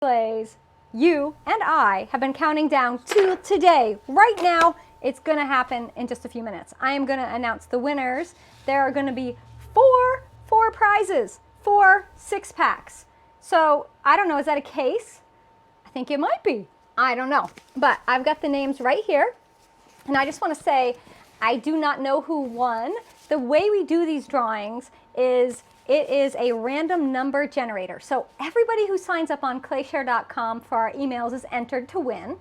glaze, you and I have been counting down to today. Right now, it's gonna happen in just a few minutes. I am gonna announce the winners. There are gonna be four prizes, 4 6-packs. So I don't know, is that a case? I think it might be. I don't know, but I've got the names right here. And I just wanna say, I do not know who won. The way we do these drawings is it is a random number generator. So everybody who signs up on clayshare.com for our emails is entered to win.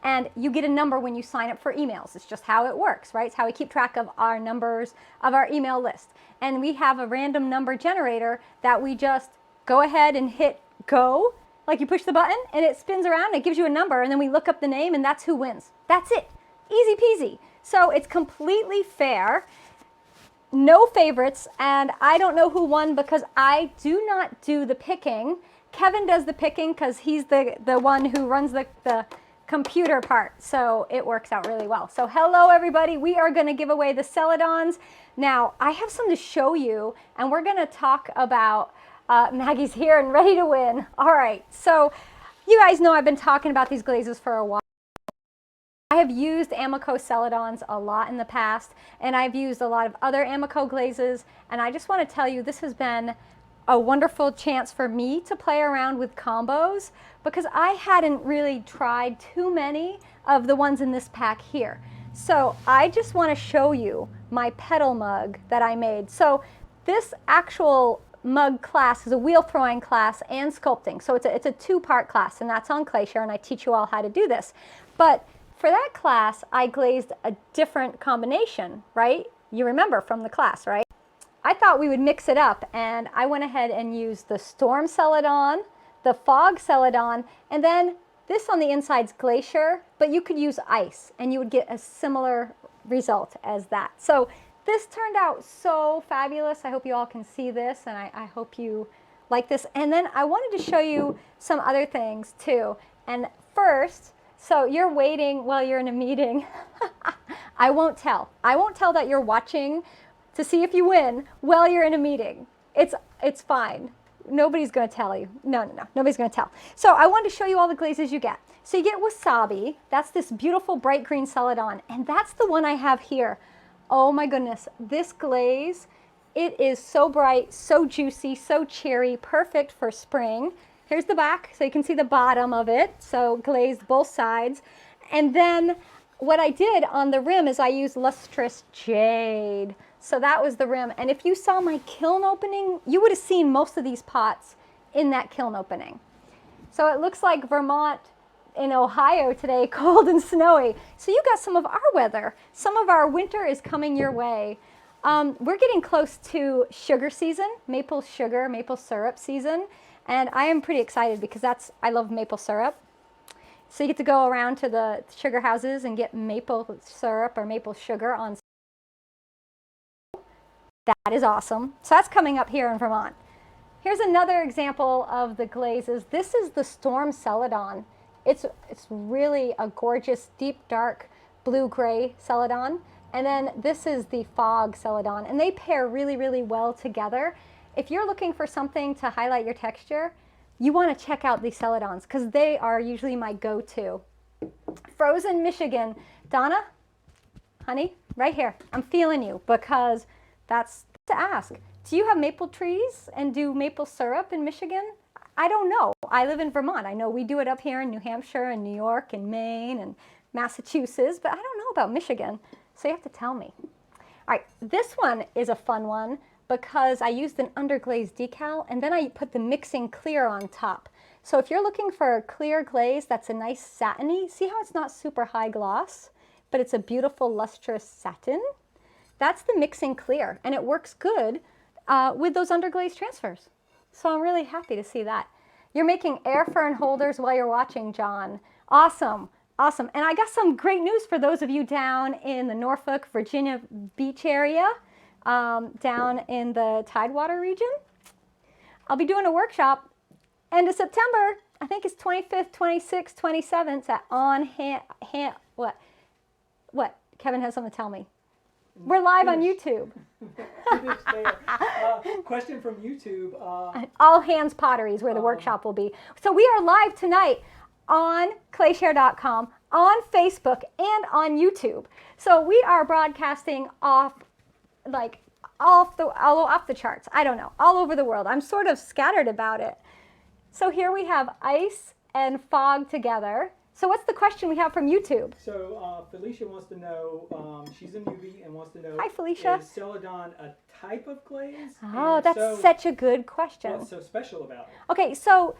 And you get a number when you sign up for emails. It's just how it works, right? It's how we keep track of our numbers of our email list. And we have a random number generator that we just go ahead and hit go. Like you push the button and it spins around, it gives you a number, and then we look up the name and that's who wins. That's it. Easy peasy. So it's completely fair. No favorites, and I don't know who won because I do not do the picking. Kevin does the picking because he's the one who runs the computer part, so it works out really well. So hello everybody, we are going to give away the celadons. Now I have some to show you, and we're going to talk about Maggie's here and ready to win. All right, so you guys know I've been talking about these glazes for a while. I have used Amaco celadons a lot in the past, and I've used a lot of other Amaco glazes, and I just want to tell you this has been a wonderful chance for me to play around with combos because I hadn't really tried too many of the ones in this pack here. So I just want to show you my pedal mug that I made. So this actual mug class is a wheel throwing class and sculpting. So it's a 2-part class, and that's on Clayshare, and I teach you all how to do this. But for that class, I glazed a different combination, right? You remember from the class, right? I thought we would mix it up, and I went ahead and used the storm celadon, the fog celadon, and then this on the inside's glacier, but you could use ice, and you would get a similar result as that. So this turned out so fabulous. I hope you all can see this, and I hope you like this. And then I wanted to show you some other things too. And first, so you're waiting while you're in a meeting. I won't tell. I won't tell that you're watching to see if you win while you're in a meeting. It's fine. Nobody's going to tell you. No. Nobody's going to tell. So I wanted to show you all the glazes you get. So you get wasabi. That's this beautiful bright green celadon. And that's the one I have here. Oh my goodness. This glaze, it is so bright, so juicy, so cherry, perfect for spring. Here's the back, so you can see the bottom of it. So glazed both sides. And then what I did on the rim is I used lustrous jade. So that was the rim. And if you saw my kiln opening, you would have seen most of these pots in that kiln opening. So it looks like Vermont in Ohio today, cold and snowy. So you got some of our weather. Some of our winter is coming your way. We're getting close to sugar season, maple sugar, maple syrup season. And I am pretty excited because I love maple syrup. So you get to go around to the sugar houses and get maple syrup or maple sugar on. That is awesome. So that's coming up here in Vermont. Here's another example of the glazes. This is the storm celadon. It's really a gorgeous, deep, dark blue-gray celadon. And then this is the fog celadon. And they pair really, really well together. If you're looking for something to highlight your texture, you want to check out these celadons because they are usually my go-to. Frozen Michigan. Donna, honey, right here. I'm feeling you because that's to ask. Do you have maple trees and do maple syrup in Michigan? I don't know. I live in Vermont. I know we do it up here in New Hampshire and New York and Maine and Massachusetts, but I don't know about Michigan, so you have to tell me. All right, this one is a fun one because I used an underglaze decal and then I put the mixing clear on top. So if you're looking for a clear glaze that's a nice satiny, see how it's not super high gloss, but it's a beautiful lustrous satin? That's the mixing clear, and it works good with those underglaze transfers. So I'm really happy to see that. You're making air fern holders while you're watching, John. Awesome, awesome. And I got some great news for those of you down in the Norfolk, Virginia Beach area, down in the Tidewater region. I'll be doing a workshop end of September. I think it's 25th, 26th, 27th at On Hand, what? Kevin has something to tell me. We're live on YouTube. It is fair. Question from YouTube. All Hands Pottery is where the workshop will be. So we are live tonight on clayshare.com, on Facebook, and on YouTube. So we are broadcasting off the charts. I don't know, all over the world. I'm sort of scattered about it. So here we have ice and fog together. So what's the question we have from YouTube? So Felicia wants to know, she's in UV and wants to know, Hi, Felicia. Is celadon a type of glaze? Oh, that's such a good question. What's so special about it? Okay, so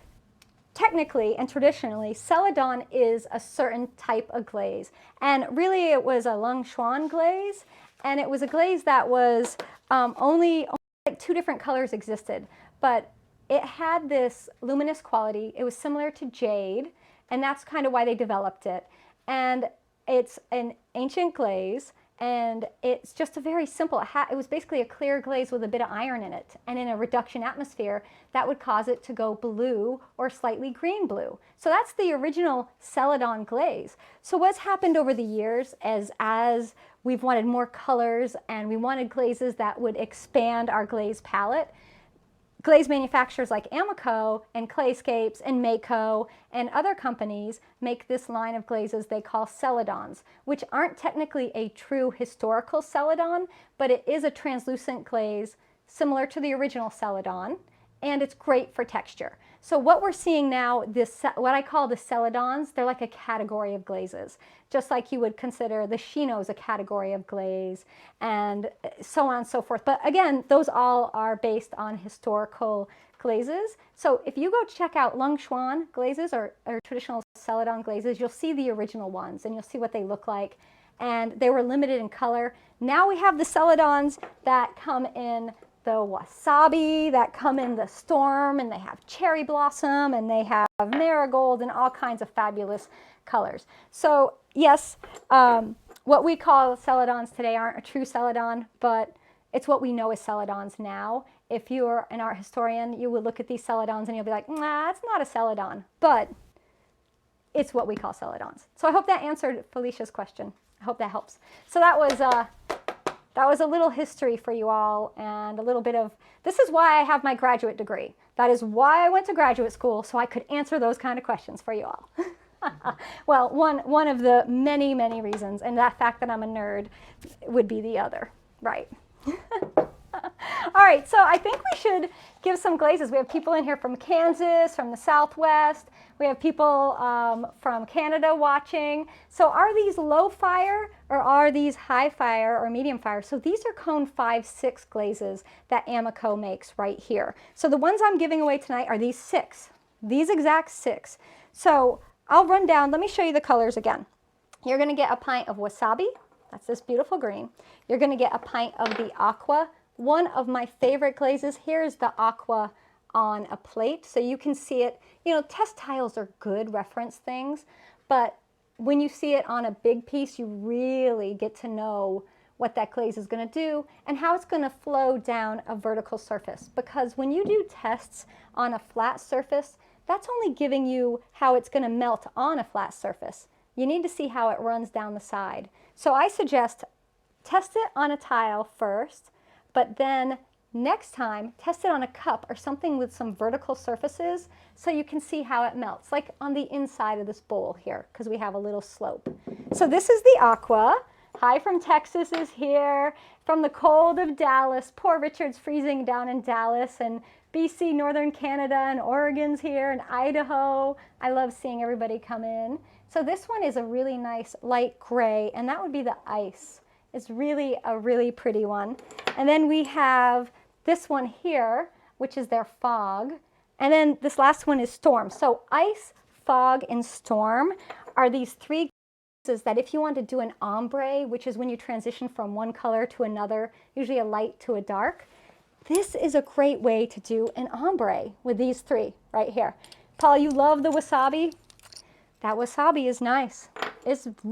technically and traditionally, celadon is a certain type of glaze. And really it was a Lung glaze. And it was a glaze that was only like 2 different colors existed. But it had this luminous quality. It was similar to jade. And that's kind of why they developed it. And it's an ancient glaze, and it's just a very simple, it was basically a clear glaze with a bit of iron in it. And in a reduction atmosphere, that would cause it to go blue or slightly green blue. So that's the original celadon glaze. So what's happened over the years as we've wanted more colors and we wanted glazes that would expand our glaze palette, glaze manufacturers like Amaco and Clayscapes and Mako and other companies make this line of glazes they call celadons, which aren't technically a true historical celadon, but it is a translucent glaze similar to the original celadon, and it's great for texture. So what we're seeing now, what I call the celadons, they're like a category of glazes, just like you would consider the Chinos a category of glaze, and so on and so forth. But again, those all are based on historical glazes. So if you go check out Lung glazes or traditional celadon glazes, you'll see the original ones, and you'll see what they look like. And they were limited in color. Now we have the celadons that come in the wasabi, that come in the storm, and they have cherry blossom, and they have marigold, and all kinds of fabulous colors. So yes, what we call celadons today aren't a true celadon, but it's what we know as celadons now. If you're an art historian, you would look at these celadons and you'll be like, nah, it's not a celadon, but it's what we call celadons. So I hope that answered Felicia's question. I hope that helps. So that was a little history for you all, and a little bit of, this is why I have my graduate degree. That is why I went to graduate school, so I could answer those kind of questions for you all. Well, one of the many, many reasons, and that fact that I'm a nerd would be the other, right? All right, so I think we should give some glazes. We have people in here from Kansas, from the Southwest. We have people from Canada watching. So are these low fire or are these high fire or medium fire? So these are cone 5-6 glazes that Amaco makes right here. So the ones I'm giving away tonight are these 6, these exact 6. So I'll run down, let me show you the colors again. You're gonna get a pint of wasabi, that's this beautiful green. You're gonna get a pint of the aqua. One of my favorite glazes, here's the aqua on a plate, so you can see it. You know, test tiles are good reference things, but when you see it on a big piece, you really get to know what that glaze is going to do and how it's going to flow down a vertical surface. Because when you do tests on a flat surface, that's only giving you how it's going to melt on a flat surface. You need to see how it runs down the side. So I suggest test it on a tile first, but then next time, test it on a cup or something with some vertical surfaces so you can see how it melts, like on the inside of this bowl here, because we have a little slope. So this is the aqua. Hi from Texas is here, from the cold of Dallas. Poor Richard's freezing down in Dallas, and BC, Northern Canada, and Oregon's here, and Idaho. I love seeing everybody come in. So this one is a really nice light gray, and that would be the ice. It's really a really pretty one. And then we have this one here, which is their fog. And then this last one is storm. So ice, fog, and storm are these 3 glazes that if you want to do an ombre, which is when you transition from one color to another, usually a light to a dark, this is a great way to do an ombre with these 3 right here. Paul, you love the wasabi? That wasabi is nice.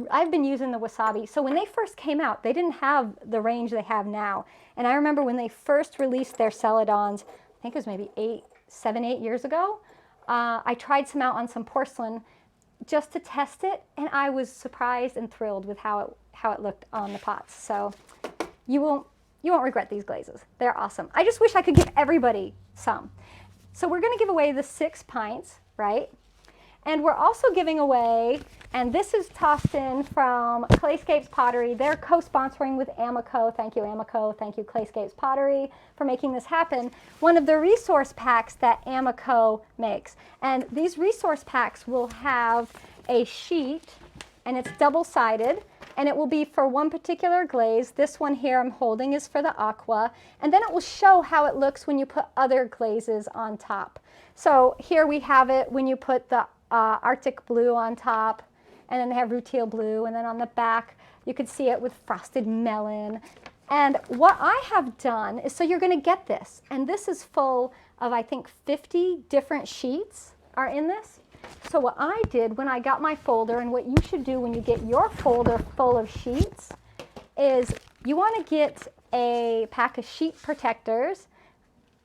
I've been using the wasabi. So when they first came out, they didn't have the range they have now. And I remember when they first released their celadons, I think it was maybe 7, 8 years ago, I tried some out on some porcelain just to test it, and I was surprised and thrilled with how it looked on the pots. So you won't, You won't regret these glazes. They're awesome. I just wish I could give everybody some. So we're going to give away the 6 pints, right? And we're also giving away, and this is tossed in from Clayscapes Pottery. They're co-sponsoring with Amaco. Thank you, Amaco. Thank you, Clayscapes Pottery, for making this happen. One of the resource packs that Amaco makes. And these resource packs will have a sheet, and it's double-sided, and it will be for one particular glaze. This one here I'm holding is for the aqua, and then it will show how it looks when you put other glazes on top. So here we have it when you put the Arctic blue on top, and then they have rutile blue, and then on the back you could see it with frosted melon. And what I have done is, so you're going to get this, and this is full of, I think, 50 different sheets are in this. So what I did when I got my folder, and what you should do when you get your folder full of sheets, is you want to get a pack of sheet protectors,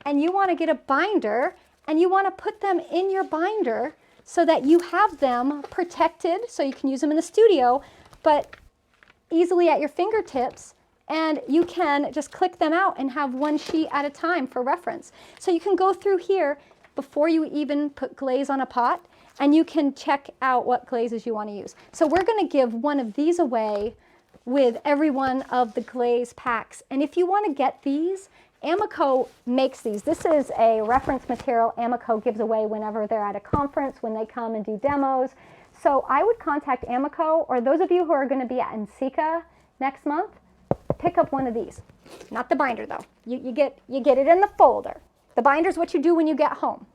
and you want to get a binder, and you want to put them in your binder so that you have them protected, so you can use them in the studio, but easily at your fingertips, and you can just click them out and have one sheet at a time for reference. So you can go through here before you even put glaze on a pot, and you can check out what glazes you want to use. So we're going to give one of these away with every one of the glaze packs. And if you want to get these, Amaco makes these. This is a reference material Amaco gives away whenever they're at a conference, when they come and do demos. So I would contact Amaco, or those of you who are going to be at NCCA next month, pick up one of these. Not the binder though. You get it in the folder. The binder's what you do when you get home.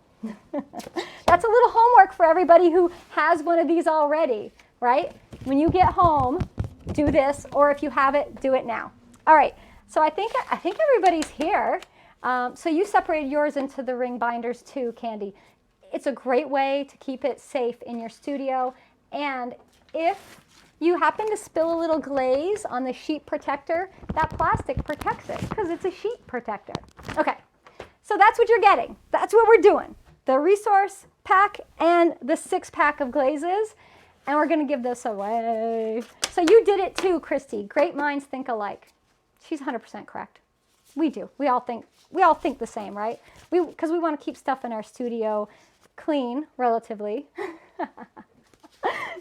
That's a little homework for everybody who has one of these already, right? When you get home, do this, or if you have it, do it now. All right. So I think everybody's here. So you separated yours into the ring binders too, Candy. It's a great way to keep it safe in your studio. And if you happen to spill a little glaze on the sheet protector, that plastic protects it because it's a sheet protector. Okay, so that's what you're getting. That's what we're doing. The resource pack and the 6-pack of glazes. And we're going to give this away. So you did it too, Christy. Great minds think alike. She's 100% correct. We do. We all think the same, right? Because we want to keep stuff in our studio clean, relatively.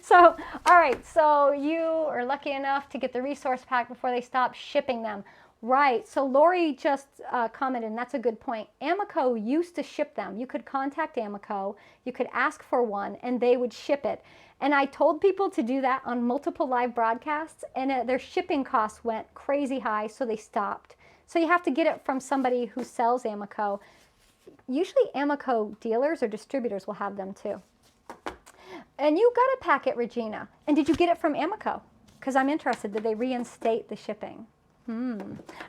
So, all right. So you are lucky enough to get the resource pack before they stop shipping them. Right. So Lori just commented, and that's a good point. Amaco used to ship them. You could contact Amaco. You could ask for one, and they would ship it. And I told people to do that on multiple live broadcasts, and their shipping costs went crazy high, so they stopped. So you have to get it from somebody who sells Amaco. Usually Amaco dealers or distributors will have them too. And you got a packet, Regina. And did you get it from Amaco? Because I'm interested. Did they reinstate the shipping? All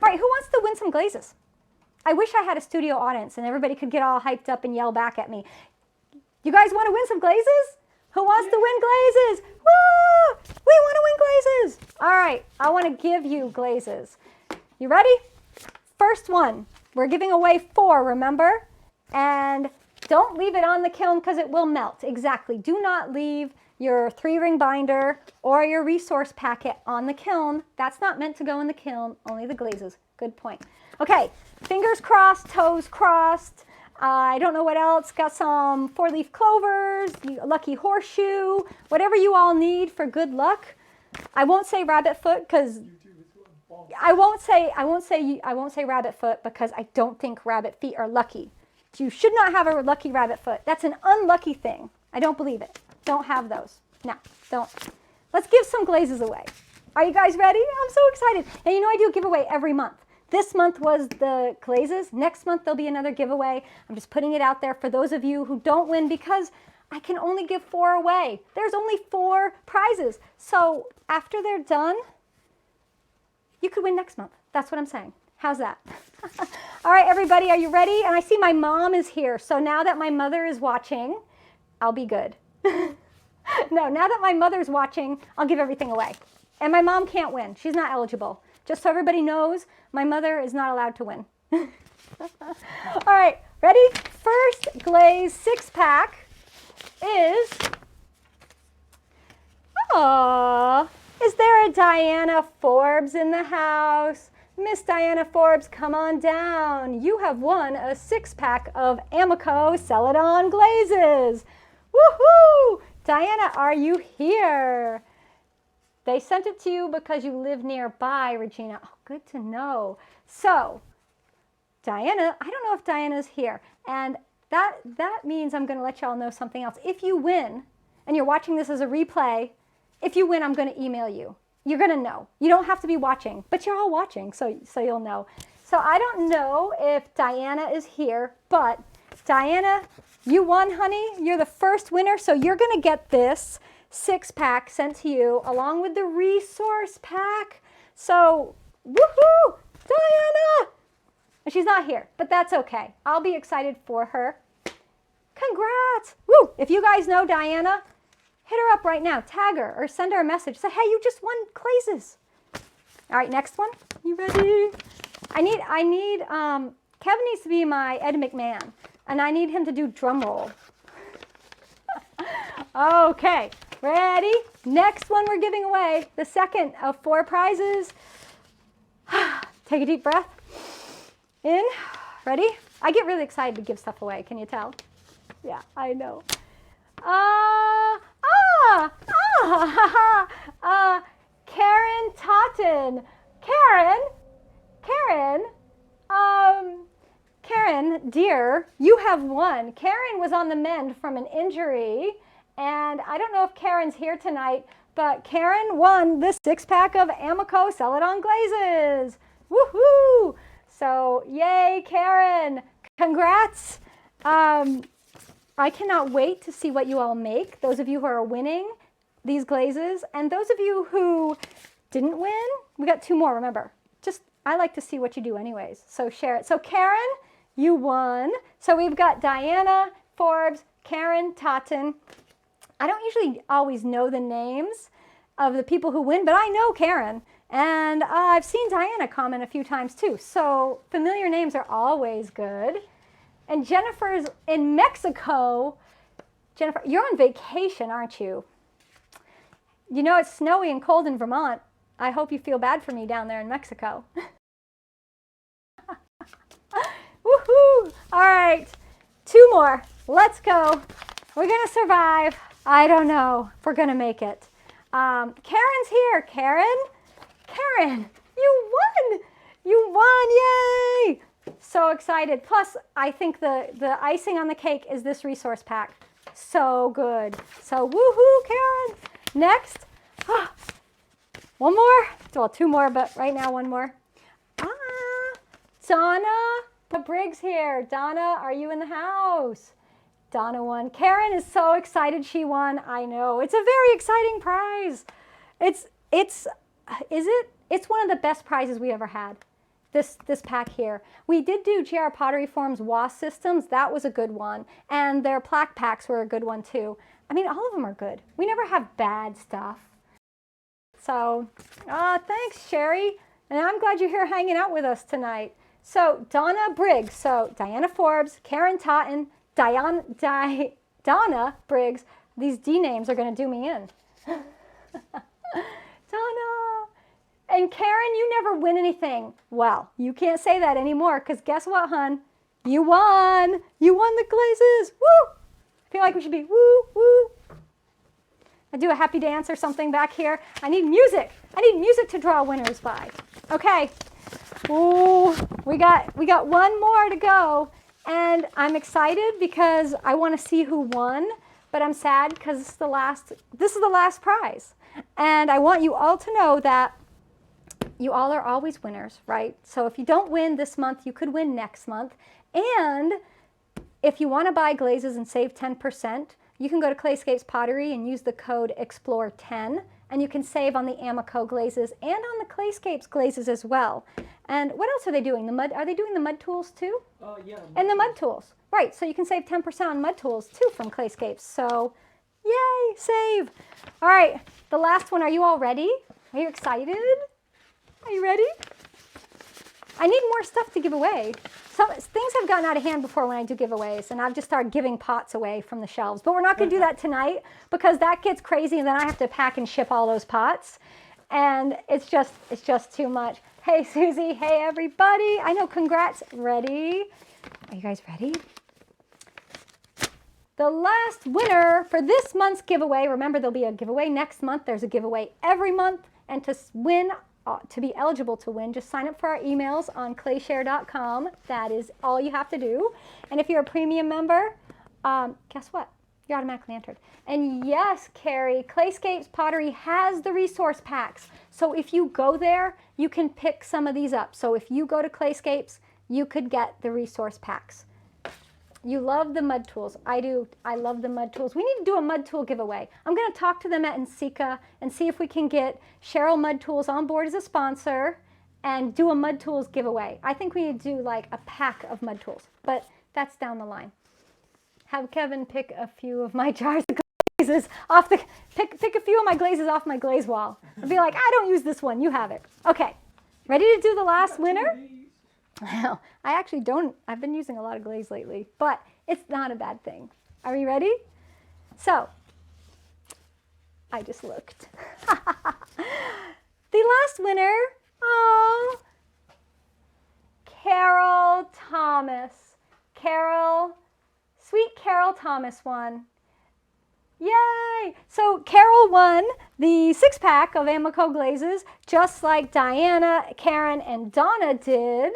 right, who wants to win some glazes? I wish I had a studio audience and everybody could get all hyped up and yell back at me. You guys want to win some glazes? Who wants to win glazes? Woo! We want to win glazes. All right, I want to give you glazes. You ready? First one. We're giving away 4, remember? And don't leave it on the kiln because it will melt. Exactly. Do not leave your 3-ring binder or your resource packet on the kiln. That's not meant to go in the kiln, only the glazes. Good point. Okay, fingers crossed, toes crossed. I don't know what else. Got some 4-leaf clovers, lucky horseshoe, whatever you all need for good luck. I won't say rabbit foot because I won't say rabbit foot because I don't think rabbit feet are lucky. You should not have a lucky rabbit foot. That's an unlucky thing. I don't believe it. Don't have those. No, don't. Let's give some glazes away. Are you guys ready? I'm so excited. Now, you know I do a giveaway every month. This month was the glazes. Next month, there'll be another giveaway. I'm just putting it out there for those of you who don't win because I can only give 4 away. There's only 4 prizes. So after they're done, you could win next month. That's what I'm saying. How's that? All right, everybody, are you ready? And I see my mom is here. So now that my mother is watching, I'll be good. No, now that my mother's watching, I'll give everything away. And my mom can't win. She's not eligible. Just so everybody knows, my mother is not allowed to win. All right, ready? First Glaze 6-pack is, is there a Diana Forbes in the house? Miss Diana Forbes, come on down. You have won a 6-pack of Amaco Celadon glazes. Woohoo! Diana, are you here? They sent it to you because you live nearby, Regina. Oh, good to know. So, Diana, I don't know if Diana's here. And that means I'm going to let y'all know something else. If you win, and you're watching this as a replay, if you win, I'm going to email you. You're going to know. You don't have to be watching, but you're all watching, so you'll know. So I don't know if Diana is here, but Diana, you won, honey. You're the first winner, so you're going to get this 6-pack sent to you along with the resource pack. So, woohoo, Diana! She's not here, but that's okay. I'll be excited for her. Congrats! Woo! If you guys know Diana, hit her up right now. Tag her or send her a message. Say, hey, you just won glazes. All right, next one. You ready? Kevin needs to be my Ed McMahon, and I need him to do drum roll. Okay, ready? Next one we're giving away, the second of 4 prizes. Take a deep breath. In. Ready? I get really excited to give stuff away. Can you tell? Yeah, I know. Karen Totten. Karen, dear, you have won. Karen was on the mend from an injury, and I don't know if Karen's here tonight, but Karen won this 6-pack of Amaco Celadon glazes. Woohoo! So, yay, Karen. Congrats. I cannot wait to see what you all make, those of you who are winning these glazes. And those of you who didn't win, we got 2 more, remember. I like to see what you do anyways, so share it. So Karen, you won. So we've got Diana Forbes, Karen Totten. I don't usually always know the names of the people who win, but I know Karen. And I've seen Diana comment a few times too. So familiar names are always good. And Jennifer's in Mexico. Jennifer, you're on vacation, aren't you? You know it's snowy and cold in Vermont. I hope you feel bad for me down there in Mexico. Woohoo! All right, 2 more. Let's go. We're going to survive. I don't know if we're going to make it. Karen's here. Karen, you won. You won. Yay. So excited. Plus, I think the icing on the cake is this resource pack. So good. So woohoo, Karen. Next. One more. Well, 2 more, but right now 1 more. Donna Briggs here. Donna, are you in the house? Donna won. Karen is so excited she won. I know. It's a very exciting prize. It's one of the best prizes we ever had. This pack here. We did do GR Pottery Form's WAS systems. That was a good one. And their plaque packs were a good one too. I mean, all of them are good. We never have bad stuff. So, thanks, Sherry. And I'm glad you're here hanging out with us tonight. So, Donna Briggs. So, Diana Forbes, Karen Totten, Donna Briggs. These D names are going to do me in. Donna. And Karen, you never win anything. Well, you can't say that anymore because guess what, hun? You won. You won the glazes. Woo! I feel like we should be woo, woo. I do a happy dance or something back here. I need music. I need music to draw winners by. Okay. Ooh, we got 1 more to go. And I'm excited because I want to see who won, but I'm sad because this is the last prize. And I want you all to know that you all are always winners, right? So if you don't win this month, you could win next month. And if you want to buy glazes and save 10%, you can go to Clayscapes Pottery and use the code EXPLORE10, and you can save on the Amaco glazes and on the Clayscapes glazes as well. And what else are they doing? Are they doing the mud tools too? Yeah. And the mud tools. Right, so you can save 10% on mud tools too from Clayscapes. So, yay, save. All right, the last one. Are you all ready? Are you excited? Are you ready? I need more stuff to give away. Things have gotten out of hand before when I do giveaways, and I've just started giving pots away from the shelves. But we're not going to do that tonight because that gets crazy, and then I have to pack and ship all those pots. and it's just too much. Hey, Susie. Hey, everybody. I know, congrats. Ready? Are you guys ready? The last winner for this month's giveaway, remember there'll be a giveaway next month. There's a giveaway every month. And to win, to be eligible to win, just sign up for our emails on clayshare.com. That is all you have to do. And if you're a premium member, guess what? You're automatically entered. And yes, Carrie, Clayscapes Pottery has the resource packs. So if you go there, you can pick some of these up. So if you go to Clayscapes, you could get the resource packs. You love the mud tools. I do. I love the mud tools. We need to do a mud tool giveaway. I'm going to talk to them at NSECA and see if we can get Cheryl Mud Tools on board as a sponsor and do a mud tools giveaway. I think we need to do like a pack of mud tools, but that's down the line. Have Kevin pick a few of my jars of glazes off the, pick a few of my glazes off my glaze wall. I'd be like, I don't use this one. You have it. Okay. Ready to do the last winner? Well, I actually don't. I've been using a lot of glaze lately, but it's not a bad thing. Are we ready? So, I just looked. The last winner, oh, Carol Thomas. Carol, sweet Carol Thomas won. Yay! So Carol won the 6-pack of Amaco glazes, just like Diana, Karen, and Donna did.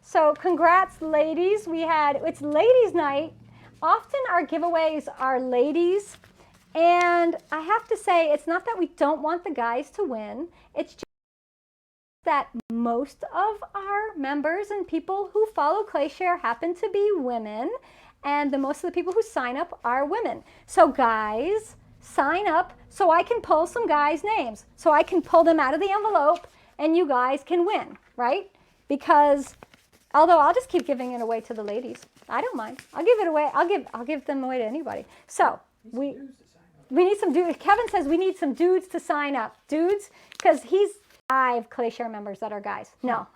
So congrats, ladies. It's ladies' night. Often our giveaways are ladies. And I have to say, it's not that we don't want the guys to win. It's just that most of our members and people who follow ClayShare happen to be women. And most of the people who sign up are women. So guys, sign up so I can pull some guys' names. So I can pull them out of the envelope and you guys can win, right? Because although I'll just keep giving it away to the ladies. I don't mind. I'll give it away. I'll give them away to anybody. So we need some dudes. Kevin says we need some dudes to sign up. Dudes, because he's 5 ClayShare members that are guys. No.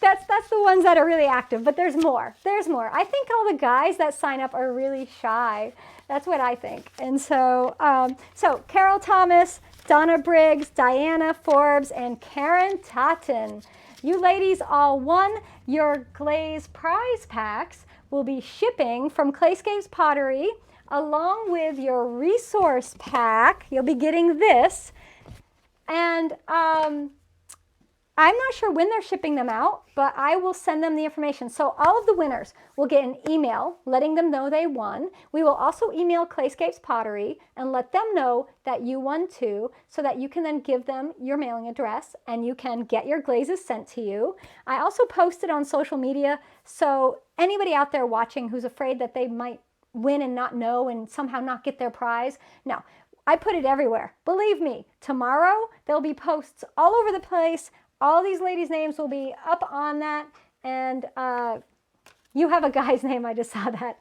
That's the ones that are really active, but there's more. There's more. I think all the guys that sign up are really shy. That's what I think. And so, so Carol Thomas, Donna Briggs, Diana Forbes, and Karen Totten. You ladies all won. Your glaze prize packs will be shipping from Clayscapes Pottery along with your resource pack. You'll be getting this. And I'm not sure when they're shipping them out, but I will send them the information. So all of the winners will get an email letting them know they won. We will also email Clayscapes Pottery and let them know that you won too, so that you can then give them your mailing address and you can get your glazes sent to you. I also posted on social media, so anybody out there watching who's afraid that they might win and not know and somehow not get their prize, no. I put it everywhere. Believe me, tomorrow there'll be posts all over the place. All these ladies' names will be up on that, and you have a guy's name. I just saw that.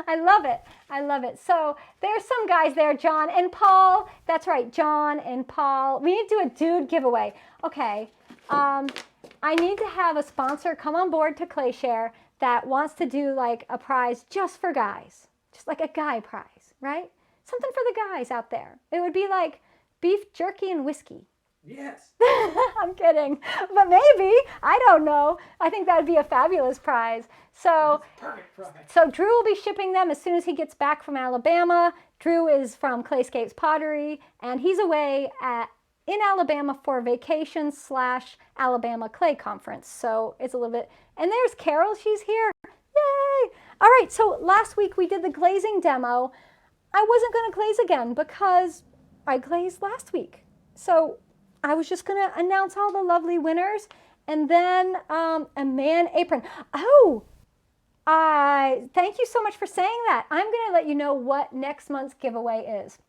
I love it. I love it. So there's some guys there, John and Paul. That's right, John and Paul. We need to do a dude giveaway. Okay. I need to have a sponsor come on board to ClayShare that wants to do like a prize just for guys, just like a guy prize, right? Something for the guys out there. It would be like beef jerky and whiskey. Yes. I'm kidding, but maybe, I don't know. I think that would be a fabulous prize. So, Perfect prize. so Drew will be shipping them as soon as he gets back from Alabama. Drew is from Clayscapes Pottery, and he's away in Alabama for vacation / Alabama Clay Conference. So it's a little bit, and there's Carol, she's here. Yay! All right, so last week we did the glazing demo. I wasn't going to glaze again because I glazed last week. So I was just going to announce all the lovely winners, and then a man apron. Oh, thank you so much for saying that. I'm going to let you know what next month's giveaway is.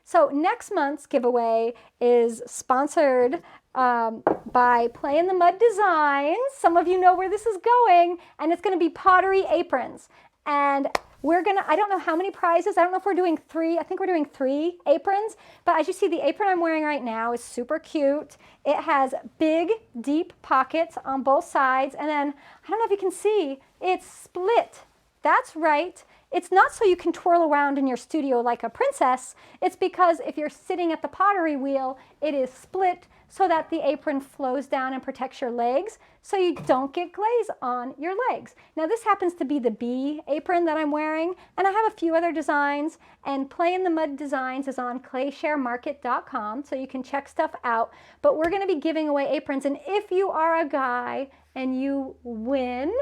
So next month's giveaway is sponsored by Play in the Mud Designs. Some of you know where this is going, and it's going to be Pottery aprons. And we're gonna, I don't know how many prizes. I don't know if we're doing 3. I think we're doing 3 aprons. But as you see, the apron I'm wearing right now is super cute. It has big, deep pockets on both sides. And then, I don't know if you can see, it's split. That's right. It's not so you can twirl around in your studio like a princess. It's because if you're sitting at the pottery wheel, it is split so that the apron flows down and protects your legs so you don't get glaze on your legs. Now this happens to be the bee apron that I'm wearing, and I have a few other designs, and Play in the Mud Designs is on claysharemarket.com, so you can check stuff out. But we're gonna be giving away aprons, and if you are a guy and you win,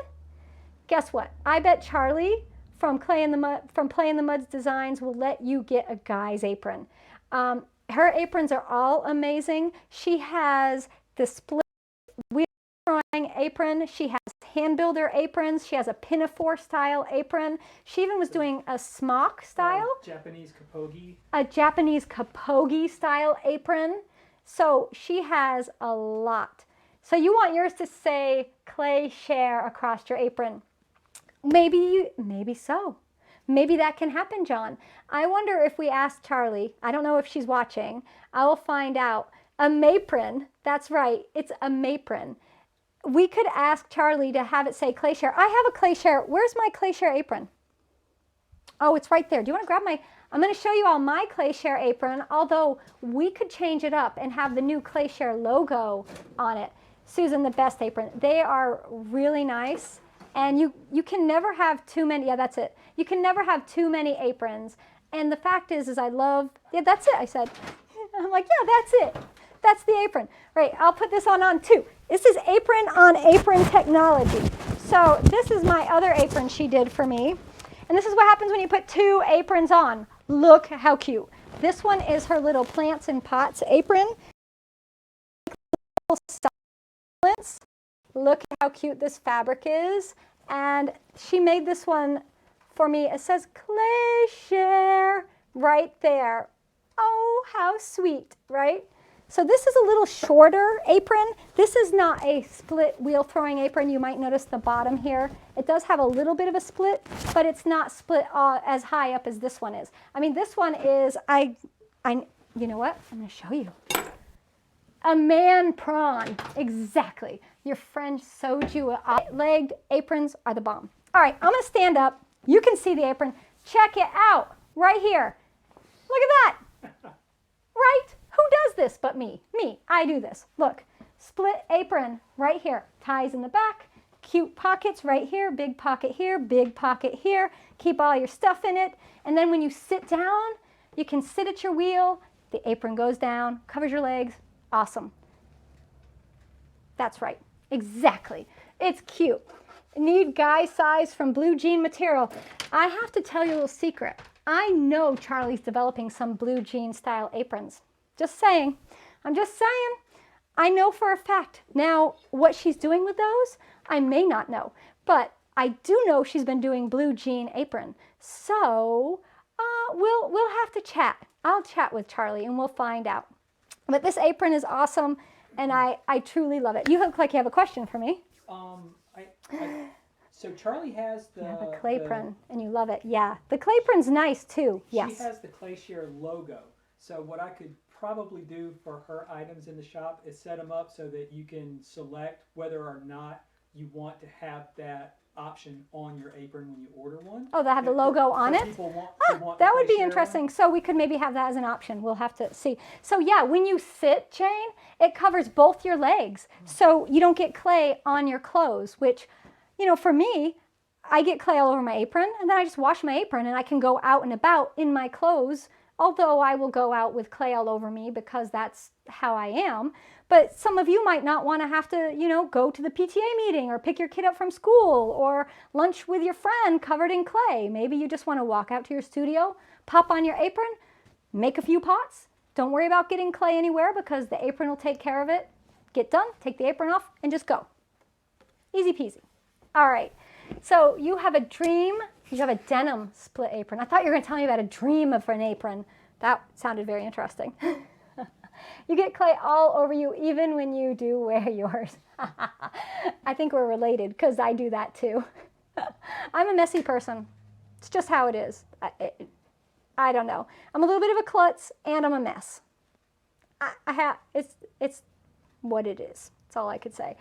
guess what? I bet Charlie from Play in the Mud's Designs will let you get a guy's apron. Her aprons are all amazing. She has the split wheel throwing apron. She has hand builder aprons. She has a pinafore style apron. She even was doing a smock style. Japanese kapogi. A Japanese kapogi style apron. So she has a lot. So you want yours to say Clay Share across your apron. Maybe so. Maybe that can happen, John. I wonder if we ask Charlie, I don't know if she's watching, I will find out. A mapron, that's right, it's a mapron. We could ask Charlie to have it say Clay Share. I have a Clay Share. Where's my Clay Share apron? Oh, it's right there. Do you want to grab my, I'm going to show you all my Clay Share apron, although we could change it up and have the new Clay Share logo on it. Susan, the best apron. They are really nice. And you can never have too many, yeah, that's it. You can never have too many aprons. And the fact is I love, yeah, that's it, I said. I'm like, yeah, that's it. That's the apron. Right, I'll put this on too. This is apron on apron technology. So this is my other apron she did for me. And this is what happens when you put two aprons on. Look how cute. This one is her little plants and pots apron. Look how cute this fabric is. And she made this one for me. It says Clay Share right there. Oh, how sweet, right? So this is a little shorter apron. This is not a split wheel throwing apron. You might notice the bottom here. It does have a little bit of a split, but it's not split as high up as this one is. I mean, this one is, you know what? I'm going to show you. A man prawn, exactly. Your friend sewed you legged aprons are the bomb. All right, I'm gonna stand up. You can see the apron. Check it out, right here. Look at that, right? Who does this but me? Me, I do this. Look, split apron right here. Ties in the back, cute pockets right here, big pocket here, big pocket here. Keep all your stuff in it. And then when you sit down, you can sit at your wheel. The apron goes down, covers your legs. Awesome. That's right. Exactly. It's cute. Need guy size from blue jean material. I have to tell you a little secret. I know Charlie's developing some blue jean style aprons. Just saying. I'm just saying. I know for a fact. Now, what she's doing with those, I may not know. But I do know she's been doing blue jean apron. So we'll have to chat. I'll chat with Charlie and we'll find out. But this apron is awesome, and I truly love it. You look like you have a question for me. So Charlie has the... You have a claypron, and you love it. Yeah, the claypron's nice, too. Yes. She has the Clay Share logo. So what I could probably do for her items in the shop is set them up so that you can select whether or not you want to have that option on your apron when you order one. Oh, they have the logo on it? That would be interesting. So we could maybe have that as an option. We'll have to see. So yeah, when you sit, Jane, it covers both your legs. So you don't get clay on your clothes, which, you know, for me, I get clay all over my apron, and then I just wash my apron, and I can go out and about in my clothes, although I will go out with clay all over me because that's how I am. But some of you might not want to have to, you know, go to the PTA meeting or pick your kid up from school or lunch with your friend covered in clay. Maybe you just want to walk out to your studio, pop on your apron, make a few pots. Don't worry about getting clay anywhere because the apron will take care of it. Get done, take the apron off, and just go. Easy peasy. All right, so you have a dream. You have a denim split apron. I thought you were going to tell me about a dream of an apron. That sounded very interesting. You get clay all over you even when you do wear yours. I think we're related because I do that too. I'm a messy person. It's just how it is. I don't know. I'm a little bit of a klutz and I'm a mess. It's what it is. That's all I could say.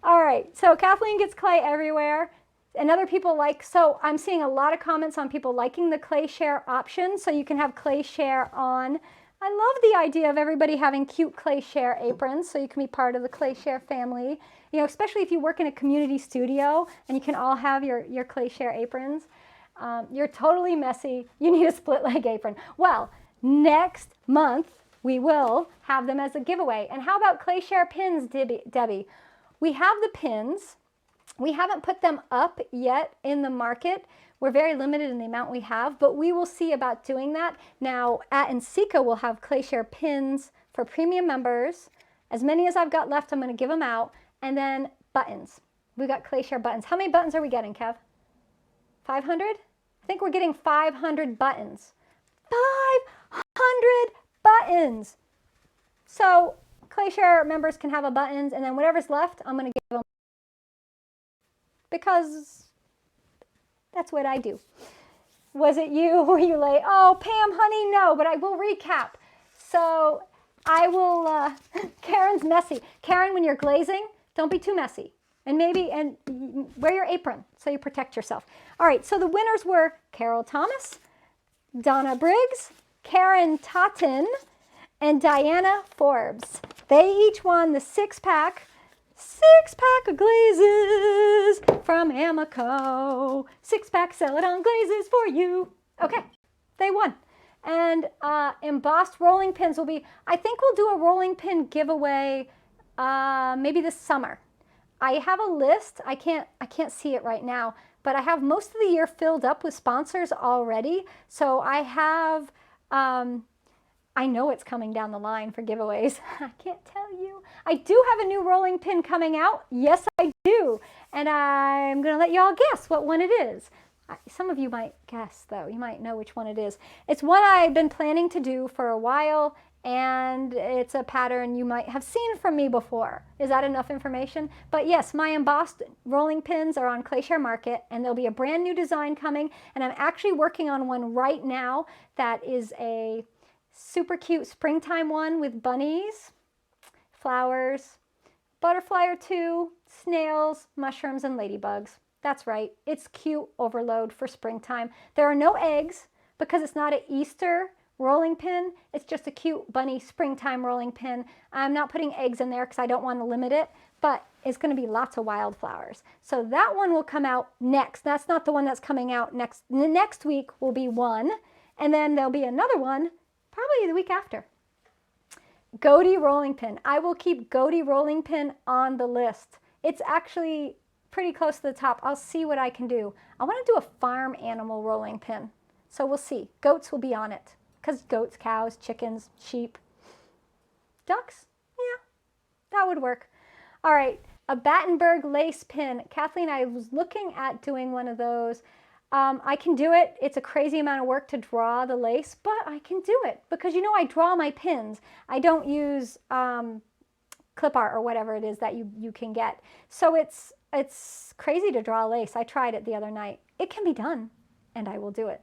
All right, so Kathleen gets clay everywhere. And other people like, so I'm seeing a lot of comments on people liking the clay share option, so you can have clay share on. I love the idea of everybody having cute clay share aprons, so you can be part of the clay share family. You know, especially if you work in a community studio and you can all have your clay share aprons. You're totally messy. You need a split leg apron. Well, next month we will have them as a giveaway. And how about clay share pins, Debbie? We have the pins. We haven't put them up yet in the market. We're very limited in the amount we have, but we will see about doing that. Now, at Ensika, we'll have clay share pins for premium members. As many as I've got left, I'm going to give them out. And then buttons. We got clay share buttons. How many buttons are we getting, Kev? 500? I think we're getting 500 buttons. 500 buttons! So, clay share members can have a buttons, and then whatever's left, I'm going to give them. Because that's what I do. Was it you? Were you like, oh, Pam, honey, no, but I will recap. So I will, Karen's messy. Karen, when you're glazing, don't be too messy. And wear your apron so you protect yourself. All right, so the winners were Carol Thomas, Donna Briggs, Karen Totten, and Diana Forbes. They each won the six-pack of glazes from Amaco. Six-pack celadon glazes for you. Okay, they won. And embossed rolling pins will be, I think we'll do a rolling pin giveaway maybe this summer. I have a list. I can't see it right now, but I have most of the year filled up with sponsors already. So I have, I know it's coming down the line for giveaways. I can't tell you. I do have a new rolling pin coming out. Yes, I do. And I'm going to let you all guess what one it is. Some of you might guess, though. You might know which one it is. It's one I've been planning to do for a while, and it's a pattern you might have seen from me before. Is that enough information? But yes, my embossed rolling pins are on Clayshare Market, and there'll be a brand new design coming, and I'm actually working on one right now that is a super cute springtime one with bunnies, flowers, butterfly or two, snails, mushrooms, and ladybugs. That's right, it's cute overload for springtime. There are no eggs because it's not an Easter rolling pin. It's just a cute bunny springtime rolling pin. I'm not putting eggs in there because I don't want to limit it, but it's going to be lots of wildflowers. So that one will come out next. That's not the one that's coming out next. Next week will be one, and then there'll be another one probably the week after. Goatee rolling pin. I will keep goatee rolling pin on the list. It's actually pretty close to the top. I'll see what I can do. I want to do a farm animal rolling pin. So we'll see. Goats will be on it. Because goats, cows, chickens, sheep, ducks, yeah, that would work. All right, a Battenberg lace pin. Kathleen, I was looking at doing one of those. I can do it. It's a crazy amount of work to draw the lace, but I can do it because you know I draw my pins. I don't use clip art or whatever it is that you can get. So it's crazy to draw lace. I tried it the other night. It can be done, and I will do it.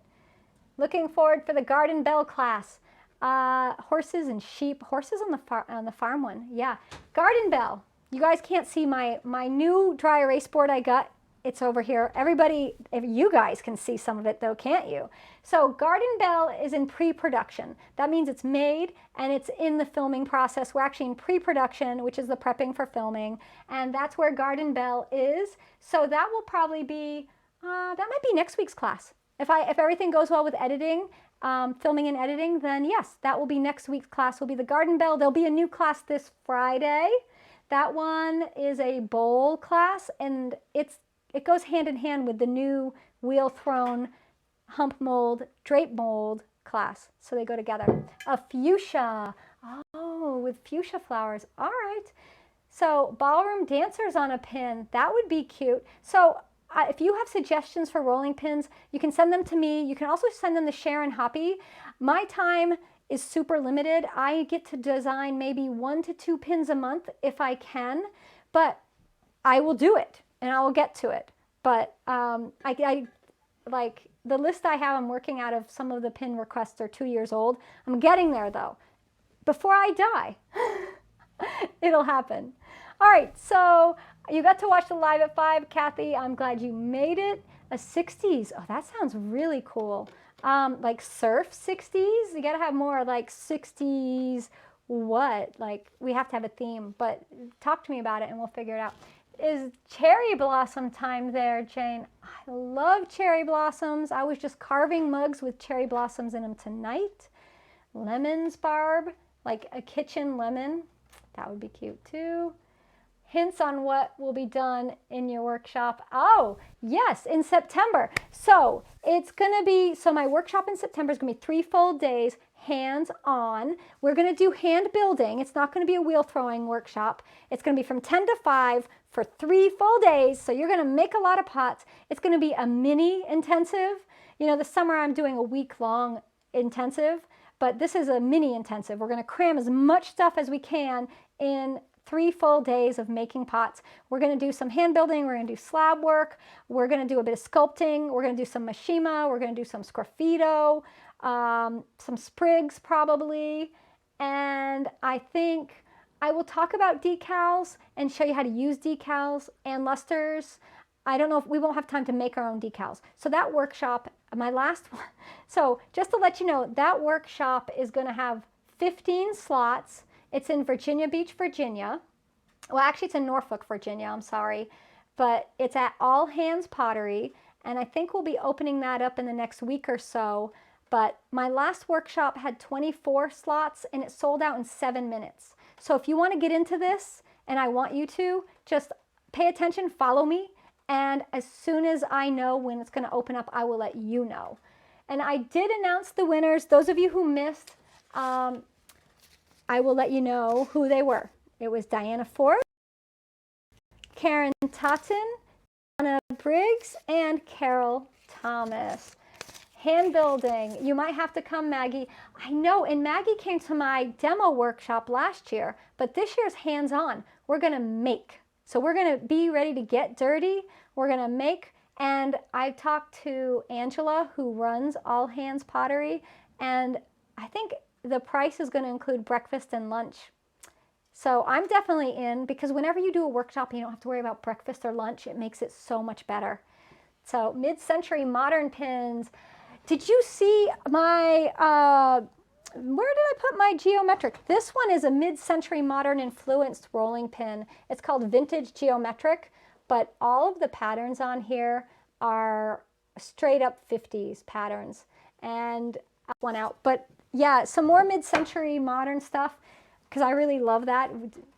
Looking forward for the garden bell class. Horses and sheep. Horses on the farm one. Yeah. Garden bell. You guys can't see my new dry erase board I got. It's over here. Everybody, if you guys can see some of it though, can't you? So garden bell is in pre-production. That means it's made and it's in the filming process. We're actually in pre-production, which is the prepping for filming. And that's where garden bell is. So that will probably be, that might be next week's class. If everything goes well with editing, filming and editing, then yes, that will be next week's class will be the garden bell. There'll be a new class this Friday. That one is a bowl class, and it goes hand in hand with the new wheel thrown hump mold, drape mold class. So they go together. A fuchsia. Oh, with fuchsia flowers. All right. So ballroom dancers on a pin. That would be cute. So if you have suggestions for rolling pins, you can send them to me. You can also send them to Sharon Hoppy. My time is super limited. I get to design maybe 1 to 2 pins a month if I can, but I will do it and I will get to it. But I like the list I have, I'm working out of some of the pin requests are 2 years old. I'm getting there though. Before I die, it'll happen. All right, so You got to watch the live at 5, Kathy. I'm glad you made it. A 60s. Oh, that sounds really cool. Like surf 60s. You got to have more like 60s. What? Like we have to have a theme. But talk to me about it, and we'll figure it out. Is cherry blossom time there, Jane? I love cherry blossoms. I was just carving mugs with cherry blossoms in them tonight. Lemons, Barb, like a kitchen lemon. That would be cute too. Hints on what will be done in your workshop. Oh, yes, in September. So it's going to be, so my workshop in September is going to be 3 full days, hands-on. We're going to do hand building. It's not going to be a wheel throwing workshop. It's going to be from 10 to 5 for 3 full days. So you're going to make a lot of pots. It's going to be a mini intensive. You know, this summer I'm doing a week-long intensive, but this is a mini intensive. We're going to cram as much stuff as we can in 3 full days of making pots. We're going to do some hand building. We're going to do slab work. We're going to do a bit of sculpting. We're going to do some mashima. We're going to do some sgraffito, some sprigs probably. And I think I will talk about decals and show you how to use decals and lusters. I don't know if we won't have time to make our own decals. So that workshop, my last one. So just to let you know, that workshop is going to have 15 slots. It's in Virginia Beach, Virginia. Well, actually, it's in Norfolk, Virginia. I'm sorry. But it's at All Hands Pottery. And I think we'll be opening that up in the next week or so. But my last workshop had 24 slots, and it sold out in 7 minutes. So if you want to get into this, and I want you to, just pay attention, follow me. And as soon as I know when it's going to open up, I will let you know. And I did announce the winners. Those of you who missed, I will let you know who they were. It was Diana Ford, Karen Totten, Anna Briggs, and Carol Thomas. Hand building. You might have to come, Maggie. I know, and Maggie came to my demo workshop last year, but this year's hands-on. We're going to make. So we're going to be ready to get dirty. We're going to make. And I talked to Angela, who runs All Hands Pottery, and I think the price is going to include breakfast and lunch. So I'm definitely in, because whenever you do a workshop, you don't have to worry about breakfast or lunch. It makes it so much better. So mid-century modern pins. Did you see my, where did I put my geometric? This one is a mid-century modern influenced rolling pin. It's called Vintage Geometric, but all of the patterns on here are straight up 50s patterns. And I one out, but yeah, some more mid-century modern stuff, because I really love that.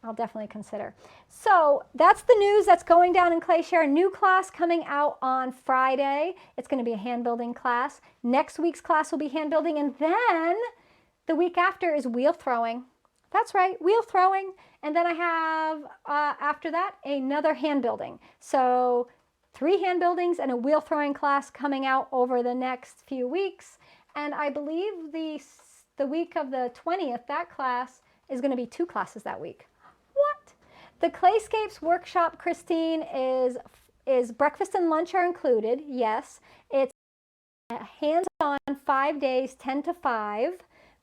I'll definitely consider. So that's the news that's going down in Clayshare. New class coming out on Friday. It's going to be a hand building class. Next week's class will be hand building, and then the week after is wheel throwing. That's right, wheel throwing. And then I have, after that, another hand building. So 3 hand buildings and a wheel throwing class coming out over the next few weeks. And I believe the week of the 20th, that class is going to be 2 classes that week. What? The Clayscapes workshop, Christine, is breakfast and lunch are included. Yes. It's hands-on 5 days, 10 to 5.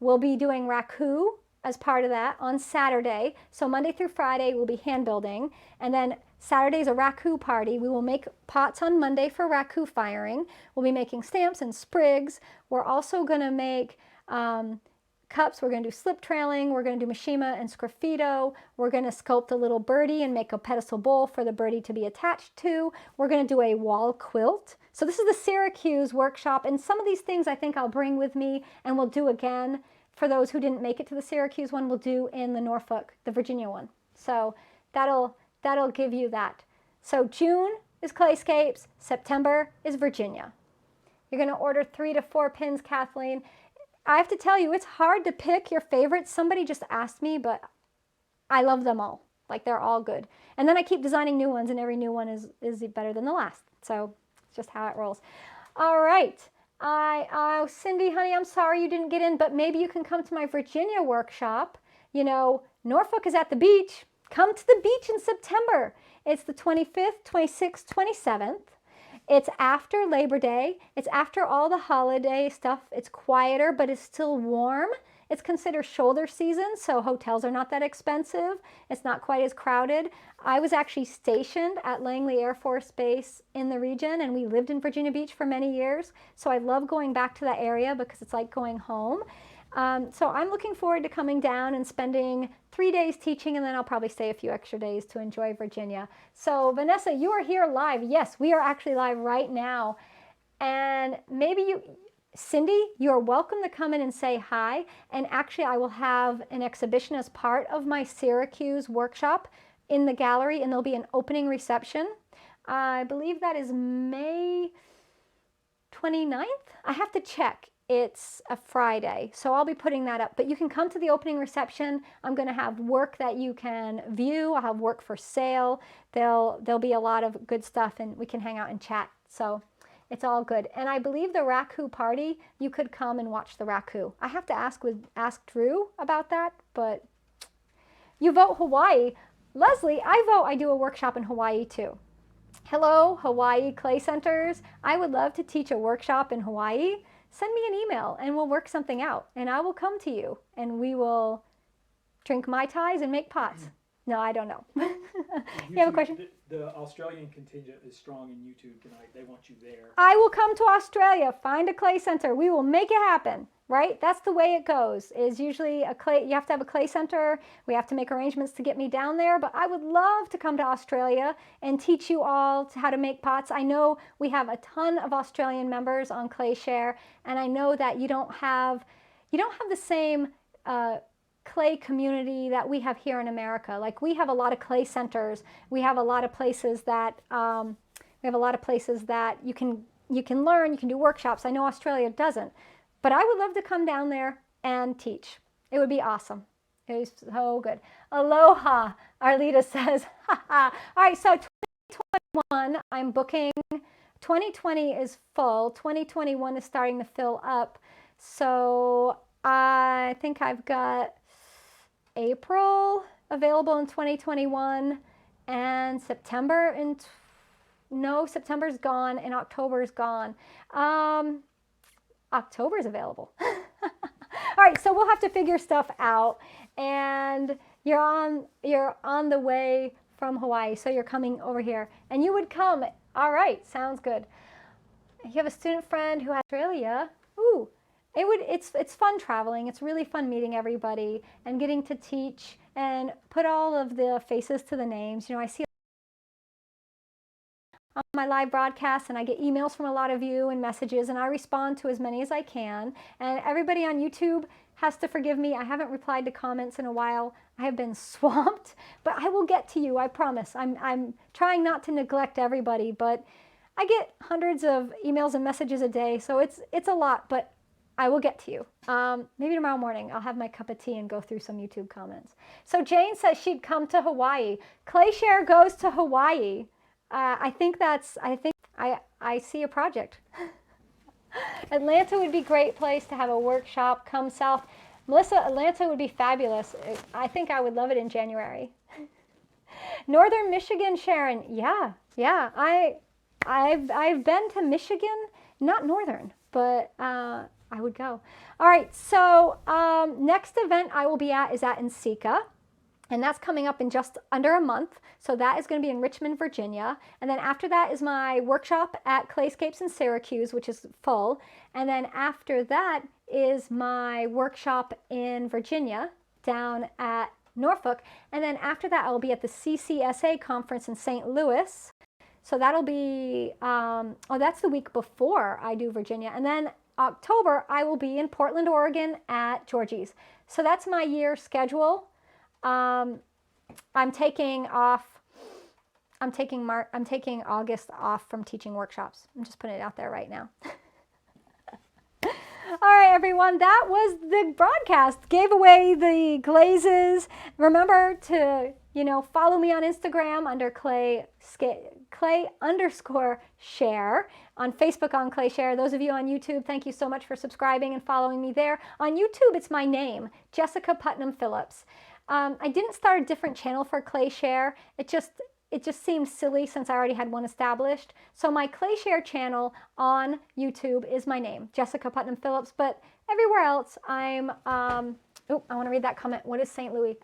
We'll be doing raku as part of that on Saturday. So Monday through Friday we'll be hand building. And then Saturday's a raku party. We will make pots on Monday for raku firing. We'll be making stamps and sprigs. We're also going to make cups. We're going to do slip trailing. We're going to do mashima and sgraffito. We're going to sculpt a little birdie and make a pedestal bowl for the birdie to be attached to. We're going to do a wall quilt. So this is the Syracuse workshop, and some of these things I think I'll bring with me and we'll do again. For those who didn't make it to the Syracuse one, we'll do in the Norfolk, the Virginia one. So that'll give you that. So June is Clayscapes, September is Virginia. You're going to order 3 to 4 pins, Kathleen. I have to tell you, it's hard to pick your favorites. Somebody just asked me, but I love them all. Like, they're all good. And then I keep designing new ones, and every new one is better than the last. So it's just how it rolls. All right. Cindy, honey, I'm sorry you didn't get in, but maybe you can come to my Virginia workshop. You know, Norfolk is at the beach. Come to the beach in September. It's the 25th, 26th, 27th. It's after Labor Day. It's after all the holiday stuff. It's quieter, but it's still warm. It's considered shoulder season, so hotels are not that expensive. It's not quite as crowded. I was actually stationed at Langley Air Force Base in the region, and we lived in Virginia Beach for many years. So I love going back to that area because it's like going home. So I'm looking forward to coming down and spending 3 days teaching, and then I'll probably stay a few extra days to enjoy Virginia. So Vanessa, you are here live. Yes, we are actually live right now. And maybe you, Cindy, you're welcome to come in and say hi. And actually, I will have an exhibition as part of my Syracuse workshop in the gallery, and there'll be an opening reception. I believe that is May 29th. I have to check. It's a Friday, so I'll be putting that up. But you can come to the opening reception. I'm going to have work that you can view. I'll have work for sale. There'll be a lot of good stuff, and we can hang out and chat. So it's all good. And I believe the raku party, you could come and watch the raku. I have to ask Drew about that, but you vote Hawaii. Leslie, I vote I do a workshop in Hawaii too. Hello, Hawaii Clay Centers. I would love to teach a workshop in Hawaii. Send me an email and we'll work something out, and I will come to you and we will drink Mai Tais and make pots. No, I don't know. You have a question? The Australian contingent is strong in YouTube tonight. They want you there. I will come to Australia, find a clay center. We will make it happen, right? That's the way it goes. Is usually a clay, you have to have a clay center. We have to make arrangements to get me down there, but I would love to come to Australia and teach you all how to make pots. I know we have a ton of Australian members on ClayShare, and I know that you don't have the same clay community that we have here in America. Like, we have a lot of clay centers. We have a lot of places that you can learn, you can do workshops. I know Australia doesn't, but I would love to come down there and teach. It would be awesome. It was so good. Aloha, Arlita says. All right, so 2021, I'm booking. 2020 is full. 2021 is starting to fill up. So I think I've got April available in 2021, and September no, September's gone and October's gone. October's available. All right, so we'll have to figure stuff out. And you're on the way from Hawaii, so you're coming over here, and you would come. All right, sounds good. You have a student friend who has Australia. Ooh. It's fun traveling. It's really fun meeting everybody and getting to teach and put all of the faces to the names. You know, I see on my live broadcasts, and I get emails from a lot of you and messages, and I respond to as many as I can. And everybody on YouTube has to forgive me. I haven't replied to comments in a while. I have been swamped, but I will get to you, I promise. I'm trying not to neglect everybody, but I get hundreds of emails and messages a day, so it's a lot, but I will get to you. Maybe tomorrow morning I'll have my cup of tea and go through some YouTube comments. So Jane says she'd come to Hawaii. ClayShare goes to Hawaii. I see a project. Atlanta would be a great place to have a workshop. Come south. Melissa, Atlanta would be fabulous. I think I would love it in January. Northern Michigan, Sharon. Yeah. I've been to Michigan, not Northern, but I would go. All right, so next event I will be at is at NCECA, and that's coming up in just under a month. So that is going to be in Richmond, Virginia. And then after that is my workshop at Clayscapes in Syracuse, which is full. And then after that is my workshop in Virginia down at Norfolk. And then after that, I will be at the CCSA conference in St. Louis. So that'll be, that's the week before I do Virginia. And then October, I will be in Portland, Oregon at Georgie's. So that's my year schedule. I'm taking August off from teaching workshops. I'm just putting it out there right now. All right, everyone, that was the broadcast. Gave away the glazes. Remember to, follow me on Instagram under Clay_share, on Facebook on ClayShare. Those of you on YouTube, thank you so much for subscribing and following me there. On YouTube, it's my name, Jessica Putnam-Phillips. I didn't start a different channel for ClayShare. it just seemed silly since I already had one established. So my ClayShare channel on YouTube is my name, Jessica Putnam-Phillips, but everywhere else I'm, oh, I want to read that comment. What is St. Louis?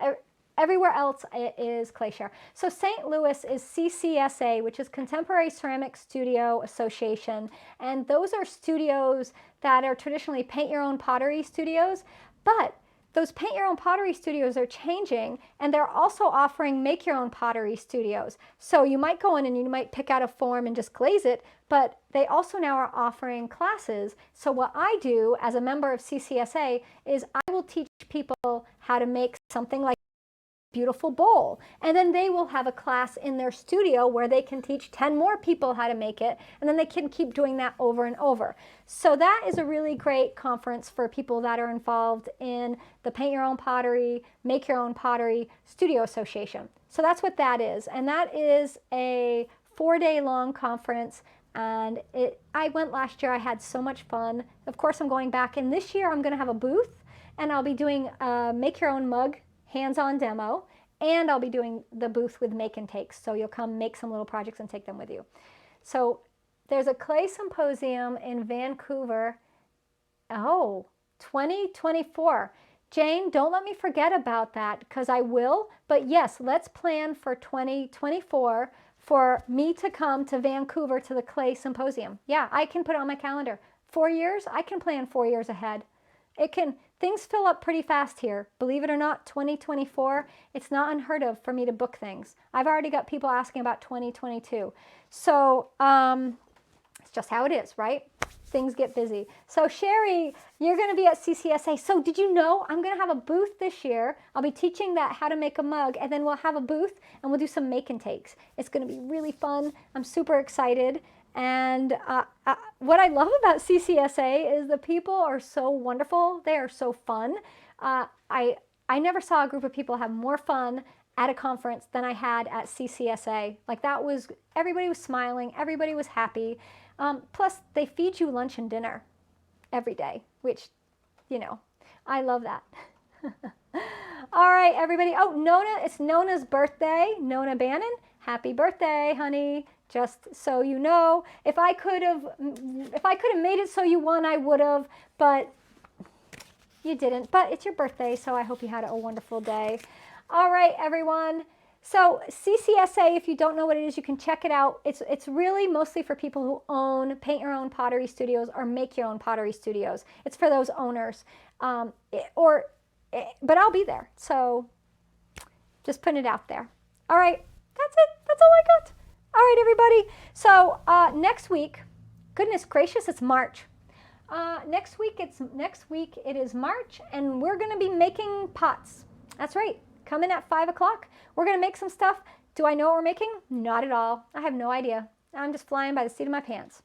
Everywhere else it is ClayShare. So St. Louis is CCSA, which is Contemporary Ceramic Studio Association. And those are studios that are traditionally paint your own pottery studios. But those paint your own pottery studios are changing, and they're also offering make your own pottery studios. So you might go in and you might pick out a form and just glaze it, but they also now are offering classes. So what I do as a member of CCSA is I will teach people how to make something like beautiful bowl, and then they will have a class in their studio where they can teach 10 more people how to make it, and then they can keep doing that over and over. So that is a really great conference for people that are involved in the Paint Your Own Pottery, Make Your Own Pottery Studio Association. So that's what that is, and that is a 4-day long conference. And I went last year. I had so much fun. Of course, I'm going back, and this year I'm going to have a booth, and I'll be doing a Make Your Own Mug hands-on demo, and I'll be doing the booth with make and takes. So you'll come make some little projects and take them with you. So there's a clay symposium in Vancouver. Oh, 2024. Jane, don't let me forget about that, because I will. But yes, let's plan for 2024 for me to come to Vancouver to the clay symposium. Yeah, I can put it on my calendar. 4 years, I can plan 4 years ahead. Things fill up pretty fast here. Believe it or not, 2024, it's not unheard of for me to book things. I've already got people asking about 2022. So it's just how it is, right? Things get busy. So Sherry, you're going to be at CCSA. So did you know I'm going to have a booth this year? I'll be teaching that how to make a mug, and then we'll have a booth and we'll do some make and takes. It's going to be really fun. I'm super excited. And what I love about CCSA is the people are so wonderful. They are so fun. I never saw a group of people have more fun at a conference than I had at CCSA. Like everybody was smiling, everybody was happy. Plus, they feed you lunch and dinner every day, which, you know, I love that. All right, everybody. Oh, Nona, it's Nona's birthday. Nona Bannon, happy birthday, honey. Just so you know, if I could have made it so you won, I would have, but you didn't. But it's your birthday, so I hope you had a wonderful day. All right, everyone. So CCSA, if you don't know what it is, you can check it out. It's really mostly for people who own paint your own pottery studios or make your own pottery studios. It's for those owners, but I'll be there. So just putting it out there. All right, that's it. That's all I got. All right, everybody. So next week, goodness gracious, it's March. Next week it is March, and we're going to be making pots. That's right. Come in at 5 o'clock. We're going to make some stuff. Do I know what we're making? Not at all. I have no idea. I'm just flying by the seat of my pants.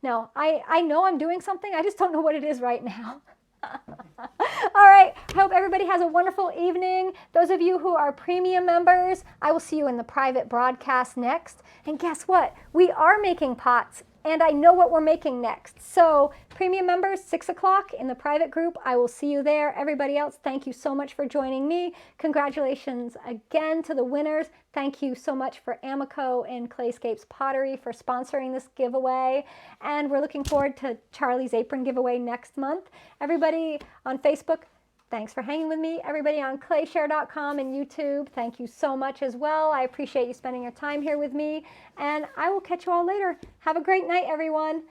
No, I know I'm doing something. I just don't know what it is right now. All right. I hope everybody has a wonderful evening. Those of you who are premium members, I will see you in the private broadcast next. And guess what? We are making pots, and I know what we're making next. So premium members, 6 o'clock in the private group. I will see you there. Everybody else, thank you so much for joining me. Congratulations again to the winners. Thank you so much for Amaco and Clayscapes Pottery for sponsoring this giveaway. And we're looking forward to Charlie's apron giveaway next month. Everybody on Facebook, thanks for hanging with me. Everybody on clayshare.com and YouTube, thank you so much as well. I appreciate you spending your time here with me, and I will catch you all later. Have a great night, everyone.